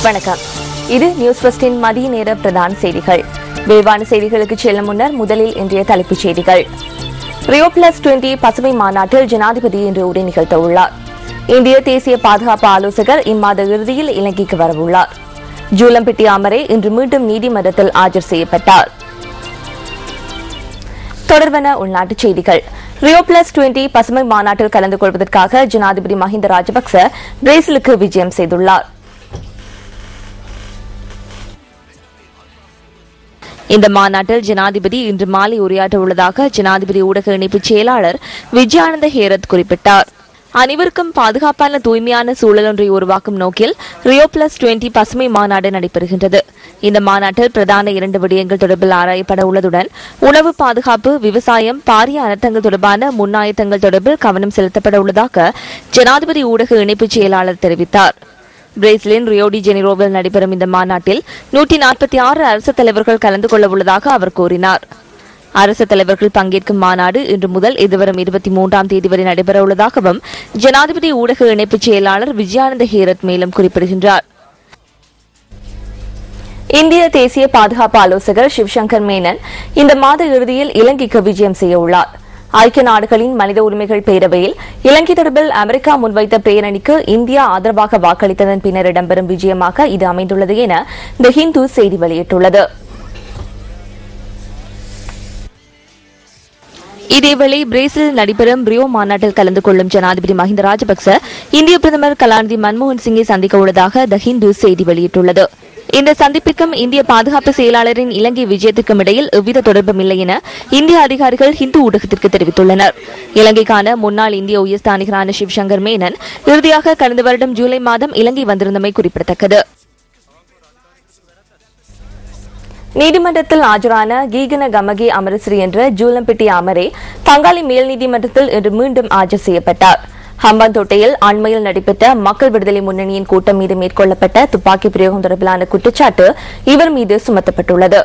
வணக்கம். இது நியூஸ் ஃபர்ஸ்டின் மதிய நேர பிரதான செய்திகள். விரிவான செய்திகளுக்கு செல்லும் முன்னர் முதலில் இன்றைய தலைப்புச் செய்திகள். ரியோ+20 பசுமை மாநாட்டில் ஜனாதிபதி இன்று உரை நிகழ்த்த உள்ளார். இந்திய தேசிய பாதுகாப்பு ஆலோசகர் இம்மாத இறுதியில் இலங்கைக்கு வரவுள்ளார். ஜூலம்பிட்டி அமரே இன்று மீண்டும் நீதிமன்றத்தில் ஆஜர் செய்யப்பட்டார். தொடர்பான உள்நாட்டுச் செய்திகள். ரியோ+20 பசுமை மாநாட்டில் கலந்து கொள்வதற்காக ஜனாதிபதி மஹிந்த ராஜபக்ச பிரேசிலுக்கு விஜயம் செய்துள்ளார். இந்த மாநாட்டில் ஜனாதிபதி இன்று மாலை உரையாற்ற உள்ளதாக ஜனாதிபதி ஊடக இணைப்பு செயலாளர் விஜயானந்த ஹேரத் குறிப்பிட்டார். அனைவருக்கும் பாதுகாப்பான தூய்மையான சூழல் ஒன்றை உருவாக்கும் நோக்கில் ரியோ+20 பசுமை மாநாடு நடைபெறுகின்றது. இந்த மாநாட்டில் பிரதான 2 விடயங்கள் தொடர்பில் ஆராயப்பட உள்ளதுடன் உணவு பாதுகாப்பு, விவசாயம், பாரிய அனர்த்தங்கள் தொடர்பான முன்னாயத்தங்கள் தொடர்பில் கவனம் செலுத்தப்பட உள்ளதாக ஜனாதிபதி ஊடக இணைப்பு செயலாளர் தெரிவித்தார். பிரேசிலின் ரியோ டி ஜெனிரோவில் நடைபெறும் இந்த மாநாட்டில் 146 அரசு தலைவர்கள் கலந்து கொள்ள உள்ளதாக அவர் கூறினார். அரசு தலைவர்கள் பங்கேற்கும் மாநாடு இன்று முதல் எதிர்வரும் 23ஆம் தேதி வரை நடைபெற உள்ளதாகவும் ஜனாதிபதி ஊடக இணைப்பு செயலாளர் விஜயானந்த ஹேரத் மேலும் குறிப்பிடுகின்றார். இந்திய தேசிய பாதுகாப்பு ஆலோசகர் சிவசங்கர் மேனன் இந்த மாத இறுதியில் இலங்கைக்கு விஜயம் செய்ய உள்ளார். ஐக்கிய நாடுகளின் மனித உரிமைகள் பேரவையில் இலங்கை தொடர்பில் அமெரிக்கா முன்வைத்த பிரேரணிக்கு இந்தியா ஆதரவாக வாக்களித்ததன் பின்னர் இடம்பெறும் விஜயமாக இது அமைந்துள்ளது என தி ஹிந்து செய்தி வெளியிட்டுள்ளது. இதேவேளை பிரேசிலில் நடைபெறும் ரியோ மாநாட்டில் கலந்து கொள்ளும் ஜனாதிபதி மஹிந்த ராஜபக்ச இந்திய பிரதமர் கலாநிதி மன்மோகன் சிங்கை சந்திக்க உள்ளதாக தி ஹிந்து செய்தி வெளியிட்டுள்ளது. இந்த சந்திப்பிற்கும் இந்திய பாதுகாப்பு செயலாளரின் இலங்கை விஜயத்திற்கும் இடையில் எவ்வித தொடர்பும் இல்லை என இந்திய அதிகாரிகள் ஹிந்து ஊடகத்திற்கு தெரிவித்துள்ளனர். இலங்கைக்கான முன்னாள் இந்திய உயர்ஸ்தானிகரான சிவசங்கர் மேனன் இறுதியாக கடந்த வருடம் ஜூலை மாதம் இலங்கை வந்திருந்தமை குறிப்பிடத்தக்கது. நீதிமன்றத்தில் ஆஜரான கீகன கமகே அமரஸ்ரீ என்ற ஜூலம்பிட்டி அமரே தங்காளி மேல் நீதிமன்றத்தில் இன்று மீண்டும் ஆஜர் செய்யப்பட்டார். ஹம்பாந்தோட்டையில் அண்மையில் நடைபெற்ற மக்கள் விடுதலை முன்னணியின் கூட்டம் மீது மேற்கொள்ளப்பட்ட துப்பாக்கி பிரயோகம் தொடர்பிலான குற்றச்சாட்டு இவர் மீது சுமத்தப்பட்டுள்ளது.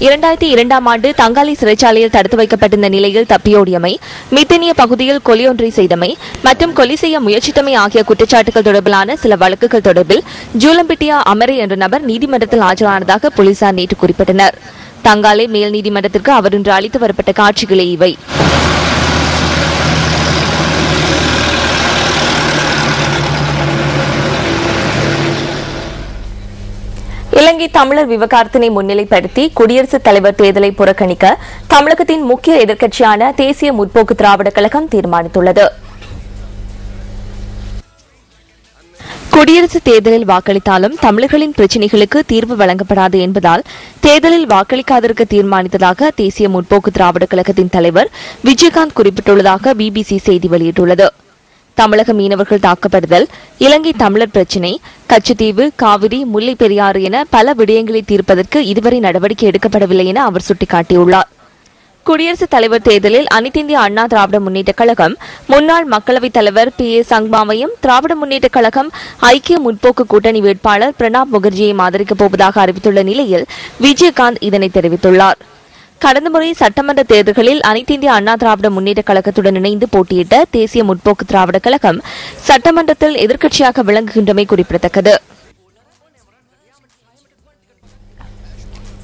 2002ஆம் ஆண்டு தங்காளி சிறைச்சாலையில் தடுத்து வைக்கப்பட்டிருந்த நிலையில் தப்பியோடியமை, மித்தனிய பகுதியில் கொலையொன்றை செய்தமை மற்றும் கொலை செய்ய முயற்சித்தமை ஆகிய குற்றச்சாட்டுகள் தொடர்பிலான சில வழக்குகள் தொடர்பில் ஜூலம்பிட்டியா அமரே என்ற நபர் நீதிமன்றத்தில் ஆஜரானதாக போலீசார் நேற்று குறிப்பிட்டனர். தங்காளி மேல் நீதிமன்றத்திற்கு அவர் இன்று அளித்து வரப்பட்ட காட்சிகளே இவை. இலங்கை தமிழர் விவகாரத்தினை முன்னிலைப்படுத்தி குடியரசுத் தலைவர் தேர்தலை புறக்கணிக்க தமிழகத்தின் முக்கிய எதிர்க்கட்சியான தேசிய முற்போக்கு திராவிட கழகம் தீர்மானித்துள்ளது. குடியரசுத் தேர்தலில் வாக்களித்தாலும் தமிழர்களின் பிரச்சினைகளுக்கு தீர்வு வழங்கப்படாது என்பதால் தேர்தலில் வாக்களிக்காதிருக்க தீர்மானித்ததாக தேசிய முற்போக்கு திராவிட கழகத்தின் தலைவர் விஜயகாந்த் குறிப்பிட்டுள்ளதாக பிபிசி செய்தி வெளியிட்டுள்ளது. தமிழக மீனவர்கள் தாக்கப்படுதல், இலங்கை தமிழர் பிரச்சினை, கச்சத்தீவு, காவிரி, முல்லை பெரியாறு என பல விடயங்களை தீர்ப்பதற்கு இதுவரை நடவடிக்கை எடுக்கப்படவில்லை என அவர் சுட்டிக்காட்டியுள்ளார். குடியரசுத் தலைவர் தேர்தலில் அனைத்திந்திய அண்ணா திராவிட முன்னேற்றக் கழகம் முன்னாள் மக்களவைத் தலைவர் PA சங்மாவையும், திராவிட முன்னேற்றக் கழகம் ஐக்கிய முற்போக்கு கூட்டணி வேட்பாளர் பிரணாப் முகர்ஜியையும் ஆதரிக்கப் போவதாக அறிவித்துள்ள நிலையில் விஜயகாந்த் இதனை தெரிவித்துள்ளார். கடந்த முறை சட்டமன்ற தேர்தல்களில் அனைத்திந்திய அண்ணா திராவிட முன்னேற்றக் கழகத்துடன் இணைந்து போட்டியிட்ட தேசிய முற்போக்கு திராவிட கழகம் சட்டமன்றத்தில் எதிர்க்கட்சியாக விளங்குகின்றமை குறிப்பிடத்தக்கது.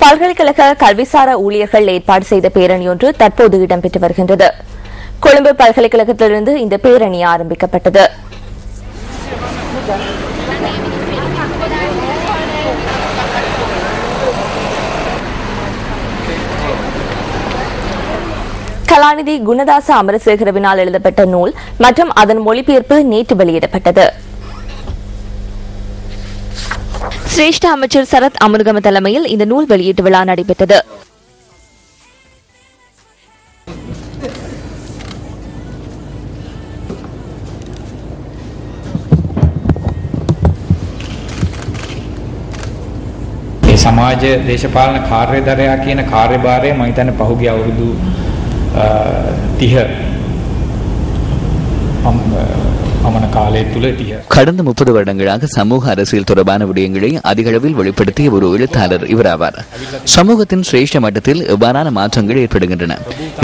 பல்கலைக்கழக கல்விசாரா ஊழியர்கள் ஏற்பாடு செய்த பேரணியொன்று தற்போது இடம்பெற்று வருகின்றது. கொழும்பு பல்கலைக்கழகத்திலிருந்து இந்த பேரணி ஆரம்பிக்கப்பட்டது. கலாநிதி குணதாச அமரசேகரவினால் எழுதப்பட்ட நூல் மற்றும் அதன் மொழிபெயர்ப்பு நேற்று வெளியிடப்பட்டது. சிரேஷ்ட அமைச்சர் சரத் அமுனுகம தலைமையில் இந்த நூல் வெளியீட்டு விழா நடைபெற்றது. සමාජ දේශපාලන කාර්යධරයා කියන කාර්යභාරය මම හිතන්නේ පහුගිය අවුරුදු 30 පමණ කාලය තුළ ටිය கடந்த 30 வருடங்களாக சமூக அரசியல் தொடர்பான விடயங்களை அதிக அளவில் வெளிப்படுத்திய ஒரு எழுத்தாளர் இவராவார். சமூகத்தின் சிரேஷ்ட மட்டத்தில் எவ்வாறான மாற்றங்கள் ஏற்படுகின்றன.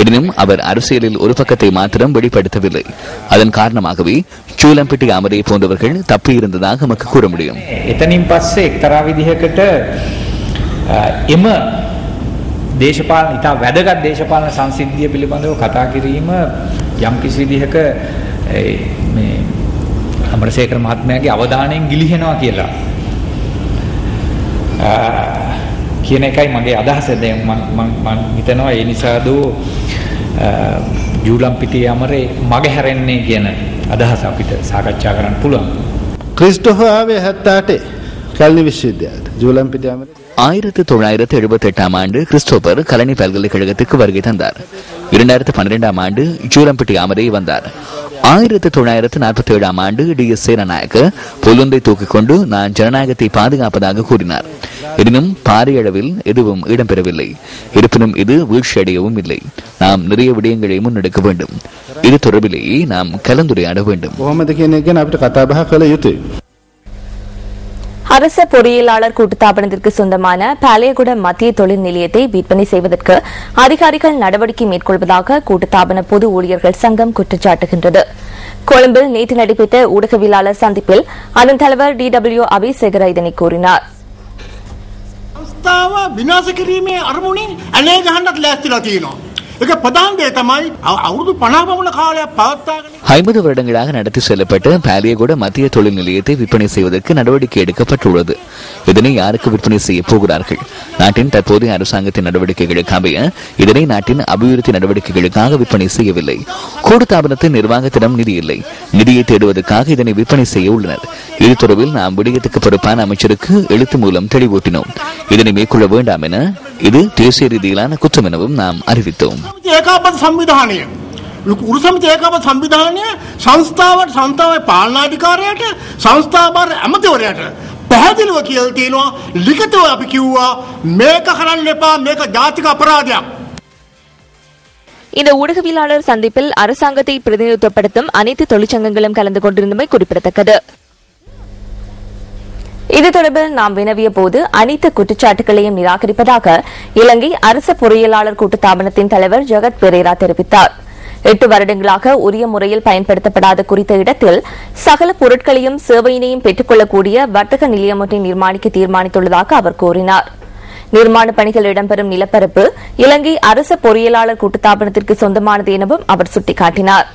எனினும் அவர் அரசியலில் ஒரு பக்கத்தை மாத்திரம் வெளிப்படுத்தவில்லை. அதன் காரணமாகவே சூலம்பிட்டி அமரே போன்றவர்கள் தப்பியிருந்ததாக நமக்கு கூற முடியும். එතනින් පස්සේ එක්තරා විදිහකට එම දේශපාලන ඉතා වැදගත් දේශපාලන සංසිද්ධිය පිළිබඳව කතා කිරීම යම් කිසි විදිහක මේ අමරසේකර මහත්මයාගේ අවධානයෙන් ගිලිහෙනවා කියලා කියන එකයි මගේ අදහස. දැන් මම හිතනවා ඒ නිසාද ජූලම්පිටිය අමරේ මගේ හැරෙන්නේ කියන අදහස අපිට සාකච්ඡා කරන්න පුළුවන්. ක්‍රිස්ටෝෆර් ආවේ 78 කල්නි විශ්වවිද්‍යාලයට. ජූලම්පිටිය අමරේ 1978 ஆண்டு கிறிஸ்டோபர் கலனி பல்கலைக்கழகத்துக்கு வருகை தந்தார். 2012 ஆண்டு ஜூலம்பிட்டி அமரே வந்தார். 1947 ஆண்டு DS சேனநாயக்க பொலுந்தை தூக்கிக் கொண்டு நான் ஜனநாயகத்தை பாதுகாப்பதாக கூறினார். எனினும் பாரிய அளவில் எதுவும் இடம்பெறவில்லை. இருப்பினும் இது வீழ்ச்சியடையவும் இல்லை. நாம் நிறைய விடயங்களை முன்னெடுக்க வேண்டும். இது தொடர்பிலேயே நாம் கலந்துரையாட வேண்டும். அரச பொறியியலாளர் கூட்டுத்தாபனத்திற்கு சொந்தமான பாளையகுட மத்திய தொழில் நிலையத்தை விற்பனை செய்வதற்கு அதிகாரிகள் நடவடிக்கை மேற்கொள்வதாக கூட்டுத்தாபன பொது ஊழியர்கள் சங்கம் குற்றச்சாட்டுகின்றது. கொழும்பில் நேற்று நடைபெற்ற ஊடகவியலாளர் சந்திப்பில் அதன் தலைவர் DW அபிசேகர இதனை கூறினார். ඒක ප්‍රධාන දේ තමයි අවුරුදු 50 වුණ කාලයක් පවත්වාගෙන 50 வருடங்களாக நடத்தி செல்லப்பட்ட பாலியகுட மத்திய தொழில் நிலையத்தை விற்பனை செய்வதற்கு நடவடிக்கை எடுக்கப்பட்டுள்ளது. இதனை யாருக்கு விற்பனை செய்ய போகிறார்கள்? நாட்டின் தற்போதைய அரசாங்கத்தின் நடவடிக்கைகளுக்கு அமைய இதனை நாட்டின் அபிவிருத்தி நடவடிக்கைகளுக்காக விற்பனை செய்யவில்லை. கூட்டுத்தாபனத்தின் நிர்வாகத்திடம் நிதி இல்லை. நிதியை தேடுவதற்காக இதனை விற்பனை செய்ய உள்ளனர். இது தொடர்பில் நாம் விடயத்துக்கு பொறுப்பான அமைச்சருக்கு எழுத்து மூலம் தெளிவூட்டினோம். இதனை மேற்கொள்ள வேண்டாம் என இது தேசிய ரீதியிலான குற்றம் எனவும் நாம் அறிவித்தோம். ඒකාබද්ධ සංවිධානය උරුසමිති ඒකාබද්ධ සංවිධානය සංස්ථාවට සංස්ථාවේ පාලනාධිකාරියට සංස්ථාබාර ඇමතිවරයාට පැහැදිලිව කියලා තියෙනවා ලිඛිතව අපි කිව්වා මේක කරන්න එපා මේක ජාතික අපරාධයක්. இந்த ஊடகவியலாளர் சந்திப்பில் அரசாங்கத்தை பிரதிநிதித்துவப்படுத்தும் அனைத்து தொழிற்சங்கங்களும் கலந்து கொண்டிருந்தமை குறிப்பிடத்தக்கது. இது தொடர்பில் நாம் வினவிய போது அனைத்து குற்றச்சாட்டுகளையும் நிராகரிப்பதாக இலங்கை அரச பொறியியலாளர் கூட்டுத்தாபனத்தின் தலைவர் ஜெகத் பெரேரா தெரிவித்தார். 8 வருடங்களாக உரிய முறையில் பயன்படுத்தப்படாத குறித்த இடத்தில் சகல பொருட்களையும் சேவையினையும் பெற்றுக் கொள்ளக்கூடிய வர்த்தக நிலையம் ஒன்றை நிர்மாணிக்க தீர்மானித்துள்ளதாக அவர் கூறினார். நிர்மாண பணிகள் இடம்பெறும் நிலப்பரப்பு இலங்கை அரச பொறியியலாளர் கூட்டுத்தாபனத்திற்கு சொந்தமானது எனவும் அவர் சுட்டிக்காட்டினார்.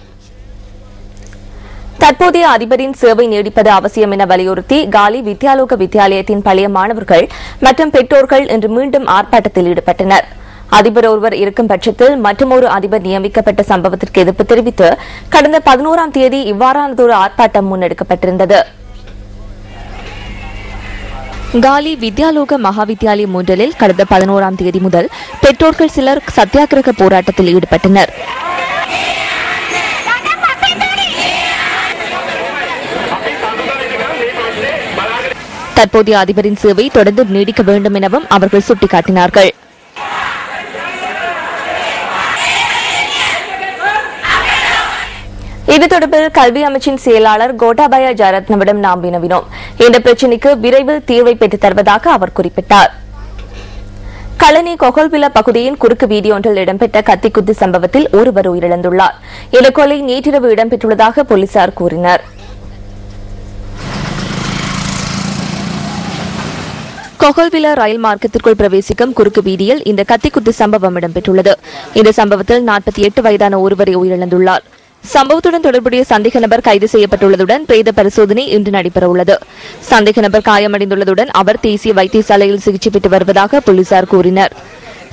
தற்போதைய அதிபரின் சேவை நீடிப்பது அவசியம் என வலியுறுத்தி காலி வித்யாலோக வித்யாலயத்தின் பழைய மாணவர்கள் மற்றும் பெற்றோர்கள் இன்று மீண்டும் ஆர்ப்பாட்டத்தில் ஈடுபட்டனர். அதிபர் ஒருவர் இருக்கும் பட்சத்தில் மற்றொரு அதிபர் நியமிக்கப்பட்ட சம்பவத்திற்கு எதிர்ப்பு தெரிவித்து கடந்த 11ஆம் தேதி இவ்வாறானதொரு ஆர்ப்பாட்டம் முன்னெடுக்கப்பட்டிருந்தது. காலி வித்யாலோக மகாவித்யாலயம் ஒன்றில் கடந்த 11ஆம் தேதி முதல் பெற்றோர்கள் சிலர் சத்தியாகிரக போராட்டத்தில் ஈடுபட்டனர். தற்போதைய அதிபரின் சேவை தொடர்ந்து நீடிக்க வேண்டும் எனவும் அவர்கள் சுட்டிக்காட்டினார்கள். இது தொடர்பில் கல்வி அமைச்சின் செயலாளர் கோட்டாபய ஜயரத்னவிடம் நாம் வினவினோம். இந்த பிரச்சினைக்கு விரைவில் தீர்வை பெற்றுத் தருவதாக அவர் குறிப்பிட்டார். களனி கொகல்வில பகுதியின் குறுக்கு வீதி ஒன்றில் இடம்பெற்ற கத்திக்குத்து சம்பவத்தில் ஒருவர் உயிரிழந்துள்ளார். இந்த கொலை நேற்றிரவு இடம்பெற்றுள்ளதாக போலீசார் கூறினர். கொகல்வில ரயில் மார்க்கத்திற்குள் பிரவேசிக்கும் குறுக்கு வீதியில் இந்த கத்திக்குத்து சம்பவம் இடம்பெற்றுள்ளது. இந்த சம்பவத்தில் 48 வயதான ஒருவரை உயிரிழந்துள்ளார். சம்பவத்துடன் தொடர்புடைய சந்தேக நபர் கைது செய்யப்பட்டுள்ளதுடன் பிரேத பரிசோதனை இன்று நடைபெறவுள்ளது. சந்தேக நபர் காயமடைந்துள்ளதுடன் அவர் தேசிய வைத்தியசாலையில் சிகிச்சை பெற்று வருவதாக போலீசார் கூறினர்.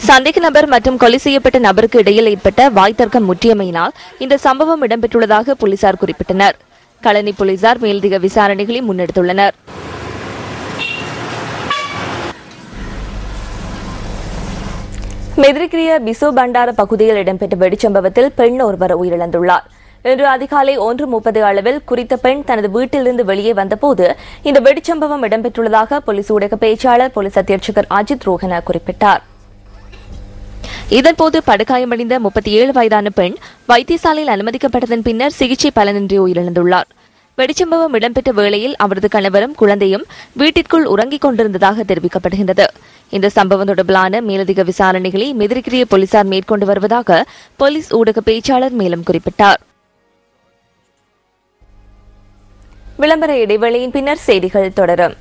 சந்தேக நபர் மற்றும் கொலை செய்யப்பட்ட நபருக்கு இடையில் ஏற்பட்ட வாய்த்தர்க்கம் முற்றியமையினால் இந்த சம்பவம் இடம்பெற்றுள்ளதாக போலீசார் குறிப்பிட்டனர். களனி போலீசார் மேலதிக விசாரணைகளை முன்னெடுத்துள்ளனர். மெதிரிகிரிய பிசோ பண்டார பகுதியில் இடம்பெற்ற வெடிச்சம்பவத்தில் பெண் ஒருவர் உயிரிழந்துள்ளார். இன்று அதிகாலை 1:30 அளவில் குறித்த பெண் தனது வீட்டிலிருந்து வெளியே வந்தபோது இந்த வெடிச்சம்பவம் இடம்பெற்றுள்ளதாக போலீஸ் ஊடக பேச்சாளர் போலீஸ் அத்தியட்சகர் அஜித் ரோஹன குறிப்பிட்டார். இதன்போது படுகாயமடைந்த 37 வயதான பெண் வைத்தியசாலையில் அனுமதிக்கப்பட்டதன் பின்னர் சிகிச்சை பலனின்றி உயிரிழந்துள்ளார். வெடிச்சம்பவம் இடம்பெற்ற வேளையில் அவரது கணவரும் குழந்தையும் வீட்டிற்குள் உறங்கிக் கொண்டிருந்ததாக தெரிவிக்கப்படுகின்றது. இந்த சம்பவம் தொடர்பிலான மேலதிக விசாரணைகளை மெதிரிகிரிய போலீசார் மேற்கொண்டு வருவதாக போலீஸ் ஊடக பேச்சாளர் மேலும் குறிப்பிட்டார். விளம்பர இடைவேளையின் பின்னர் செய்திகள் தொடரும்.